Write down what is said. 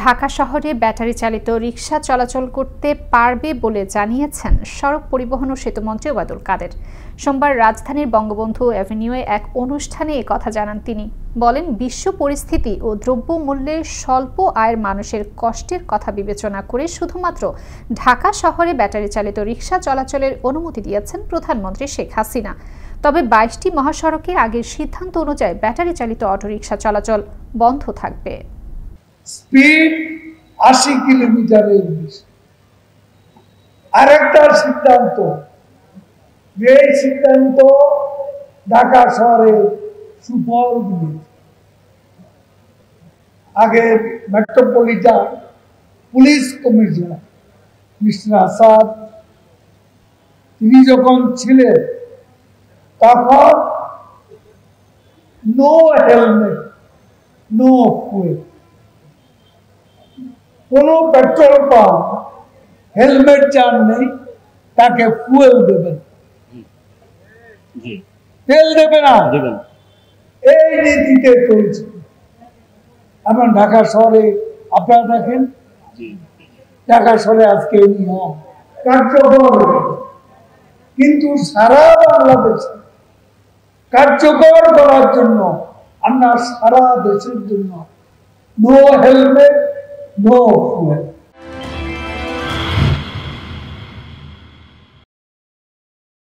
ঢাকা শহরে ব্যাটারি চালিত রিকশা চলাচল করতে পারবে বলে জানিয়েছেন সড়ক পরিবহন ও সেতুমন্ত্রী ওবায়দুল কাদের। সোমবার রাজধানীর বঙ্গবন্ধু অ্যাভিনিউয়ে এক অনুষ্ঠানে একথা জানান তিনি। বলেন, বিশ্ব পরিস্থিতি ও দ্রব্যমূল্যের স্বল্প আয়ের মানুষের কষ্টের কথা বিবেচনা করে শুধুমাত্র ঢাকা শহরে ব্যাটারি চালিত রিকশা চলাচলের অনুমতি দিয়েছেন প্রধানমন্ত্রী শেখ হাসিনা। তবে ২২টি মহাসড়কে আগের সিদ্ধান্ত অনুযায়ী ব্যাটারি চালিত অটোরিকশা চলাচল বন্ধ থাকবে। স্পিড ৮০ কিলোমিটারের বেশি। আরেকটা সিদ্ধান্ত, যে সিদ্ধান্ত ঢাকা শহরে সুফল দিয়েছে। আগে metropolitan police commissioner mister Asad, তিনি যখন ছিলেন তখন নো হেলমেট নো ফুয়েল। কোন পেট্রোল পাম্প হেলমেট যার নেই তাকে ফুয়েল দেবেন, তেল দেবে না, এই নীতিতে চলছে। এখন ঢাকা শহরে আপনারা দেখেন, ঢাকা শহরে আজকে নিয়ম কার্যকর, কিন্তু সারা বাংলাদেশে কার্যকর করার জন্য আমরা সারা দেশের জন্য নো হেলমেট নো ফুয়েল